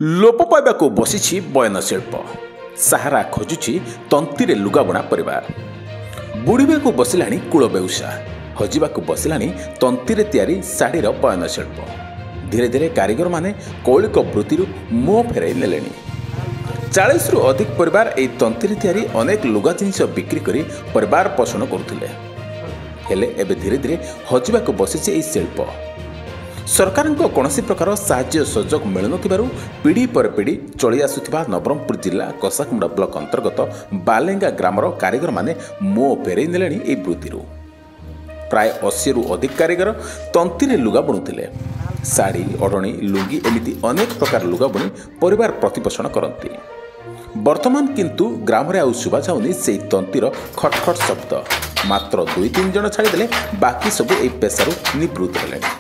लोप पाइबाकू बसिछि बयन शिल्प साहारा खोजुछि तंतीरे लुगाबुणा परिवार बुड़ीबाकू बसिलाणी कूल बेउसा हजिबाकू बसिलाणी तंतीरे तैयारी शाढ़ीर बयन शिल्प धीरे धीरे कारीगर माने कौलिक वृत्ति मुह फेराई नेलेनी 40 रु अधिक परिवार एई तंतीरे तैयारी अनेक लुगा जिनिस बिक्री करी परिवार पोषण करुथिले हेले एबे धीरे धीरे हजिबाकू बसिछि एई शिल्प सरकार कौनसी प्रकार साहाय्य सहयोग मिलुन पीढ़ी पर पीढ़ी चली आसुथिबा नवरंगपुर जिला कसाकुमुड़ा ब्लॉक अंतर्गत बालेंगा ग्रामर कारीगर माने मुह फेराई नेलेनी एई वृत्तिरु प्राय 80 रु अधिक कारीगर तंतीरे लुगा बुणुथिले शाढ़ी ओढ़णी लुंगी एमिति अनेक प्रकार लुगा बुणी परिवार प्रतिपोषण करती वर्तमान किंतु ग्राम रे आउ सुबा जाउनी सेई तंतीर खटखट शब्द मात्र 2-3 जण छाड़ीदेले बाकी सब एई पेशारु निवृत्त हेलेनी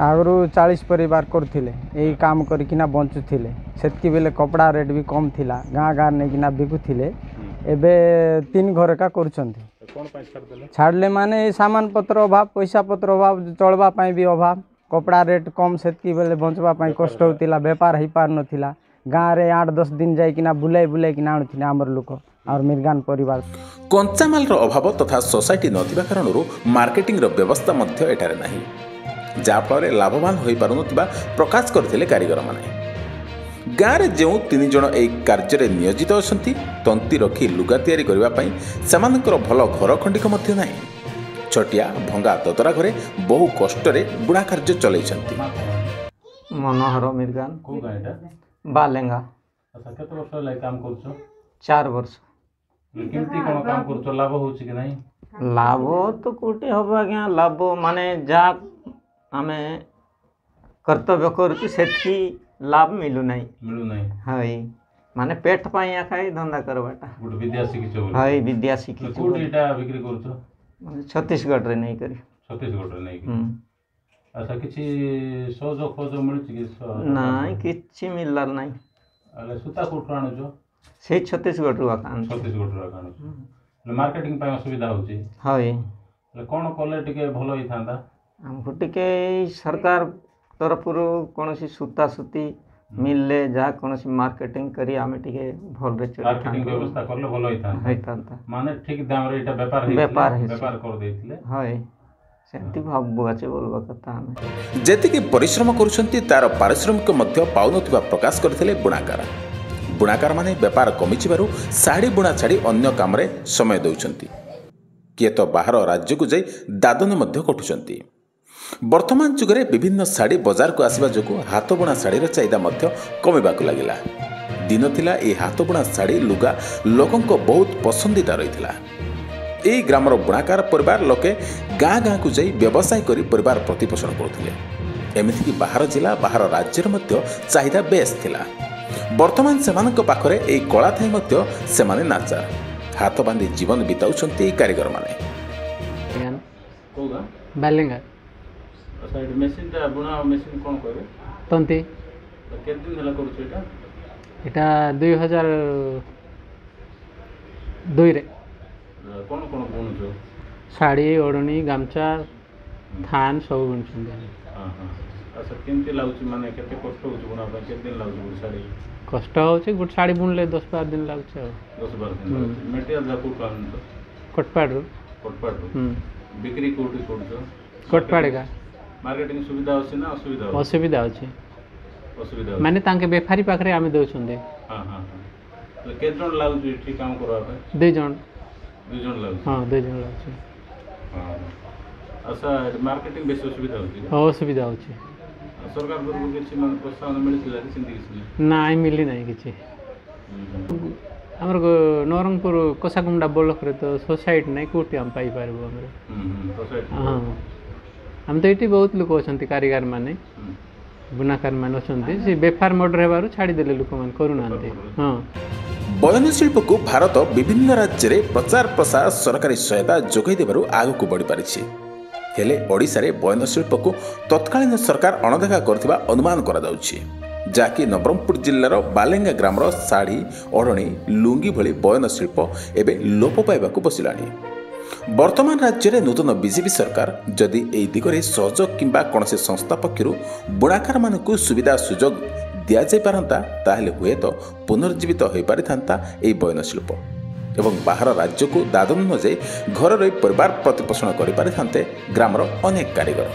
आगु 40 परिवार करथिले एई काम करिकिना बंचुथिले सेतकी बेले कपड़ा रेट भी कम थिला गाँ गाँ नेकिना बिकुथिले एबे 3 घर का करूछंती छाड़ले माने सामान पत्र अभाव पैसा पत्र अभाव चलबा पाई भी अभाव कपड़ा रेट कम सेतकी बेले बंचबा पाई कष्ट होतिला व्यापार ही पार नथिला गाँ रे 8-10 दिन जाइकिना बुलाई किना आनुथिले हमर लोक और मिर्गान परिवार कंचामाल अभाव तथा सोसाइटी नथिबा कारणरू मार्केटिंग रो व्यवस्था मध्य एठारे नाही जाफଳରେ लाभवान होई पारुनथिबा प्रकाश करथिले कारीगर माने गाँव रे जो 3 जण एई कार्य नियोजित अछंती तंती रखी लुगा तैयारी करबा पई समानकर भल घर खंडिक मध्य नाही छोटिया भंगा ददरा घरे बहु कष्ट रे बुढ़ा कार्य चलैछंती मनोहर मिर्गान को गायटा बालेंगा अच्छा केते वर्ष लाई काम करछो 4 वर्ष केमती कोन काम करछो लाभ होछि कि नाही लाभ तो कोटे हबा गया लाभ माने जा हमें कर्तव्य करछि सेठी लाभ मिलु नाही हाय माने पेट पाई खाई धंधा करबाटा गुड विद्या शिखिछो हाय विद्या शिखिछो कोड एटा बिक्री करछो माने छत्तीसगढ़ रे नहीं करी छत्तीसगढ़ रे नहीं अच्छा किछि सहयोग खोज मिलछि कि नाही किछि मिलला नाही अले सुता कोट आनु जो से छत्तीसगढ़ रो आकान छत्तीसगढ़ रो आकान मार्केटिंग पाई असुविधा होछि हाय कोन कोले टिके भलो ही थांदा हमको टिके सरकार तरफ रो कोनसी सूता सूती मिलले जा कोनसी मार्केटिंग करी आमे टिके भल रे चली मार्केटिंग व्यवस्था करले भलो ही थांदा माने ठीक दाम रे एटा व्यापार कर देथिले हाय सेंती भाबु आछे बोलबा कथा हमें जेतिके परिश्रम करूछंती तार पारिश्रमिक मध्य पाउनथिबा प्रकाश करथिले बुणाकार माने व्यापार कमिचिबारु साड़ी बुणा छाड़ी अन्य काम रे समय दउछंती किए तो बाहर राज्य को जाई दादन मध्य कटुछंती वर्तमान जुगरे विभिन्न साड़ी बाजार को आसीबा जोगु हाथ बुणा साड़ी रो चाहिदा मध्य कमिबाकू लागिला दिन थिला ए हाथ बुणा साड़ी लुगा लोकंको बहुत पसंदीदा रहिथिला एई ग्रामर बुणाकार परिवार लोके गाँ गाँ को जाई व्यवसाय करी परिवार प्रतिपोषण करुथिले एमिति कि बाहर जिला बाहर राज्यर मध्य चाहिदा बेस थिला वर्तमान सेमानक पाखरे एई कला थाई मध्य सेमाने नाचार हाथ बांधी जीवन बिताउछंती एई कारीगर माने कोगा बालेंगा अच्छा ए मशीन ता बुणा मशीन कोन कहबे तंती केते दिन हला करूछ एटा 2002 रे कोन कोन बुणुछ साड़ी ओढ़नी गामचा थान सब बुणुछ हां हां अच्छा केमती लाउछ माने केते कष्ट होछ बुणा पे केते दिन लाउछ गुड साड़ी कष्ट होछ गुड साड़ी बुणले 10-12 दिन लाउछ 10-12 दिन मटेरियल जाकू कान कटपाड़ बिक्री कोठी कोठो कटपाड़ का मार्केटिंग सुविधा होछि ना असुविधा होछि माने तांके बेफारी पाखरे आमे दउछुंदे हां हां तो केते जण लाउछ ठीक काम करबा पे 2 जण लाउछ हां 2 जण लाउछ हां अच्छा मार्केटिंग बेस सुविधा होछि असुविधा होछि सरकार तरफ किछि मन प्रोत्साहन मिलिथिला कि सिंधी किछि नाइ मिली नाही किछि हमर नवरंगपुर कसाकुमुड़ा ब्लॉक रे तो सोसाइटी नाही कोठी हम पाई पारबो हमर सोसाइटी हां हम तो एटी बहुत लोक अछंती कारीगर माने बुनाकार माने अछंती से बेफार मर्डर हेबारु छाडी देले लोक मान करूनांते हां बयन शिल्प को भारत विभिन्न राज्य रे प्रचार प्रसार सरकारी सहायता जोगाई देबारु आगु को बढ़ी पारिछि हेले ओडिसा रे बयन शिल्प को तत्कालीन सरकार अणदेखा करथिबा अनुमान करा जाउछि जाकि नवरंगपुर जिल्लार बालेंगा ग्रामर साड़ी ओढ़णी लुंगी भली बयन शिल्प एबे लोप पाइबाकू बसिलाणी ବର୍ତ୍ତମାନ ରାଜ୍ୟରେ ନୂତନ ବିଜେପି ସରକାର ଯଦି ଏହି ଦିଗରେ ସହଯୋଗ କିମ୍ବା କୌଣସି ସଂସ୍ଥା ପକ୍ଷରୁ ବୁଣାକାରମାନଙ୍କୁ ସୁବିଧା ସୁଯୋଗ ଦିଆଯାଇପାରନ୍ତା ତାହେଲେ ହୁଏତ ପୁନର୍ଜୀବିତ ହୋଇପାରିଥାନ୍ତା ଏହି ବୟନଶିଳ୍ପ ଏବଂ ବାହାର ରାଜ୍ୟକୁ ଦାଦନ ନଯାଇ ଘରେ ରହି ପରିବାର ପ୍ରତିପୋଷଣ କରିପାରିଥାନ୍ତେ ଗ୍ରାମର ଅନେକ କାରିଗର।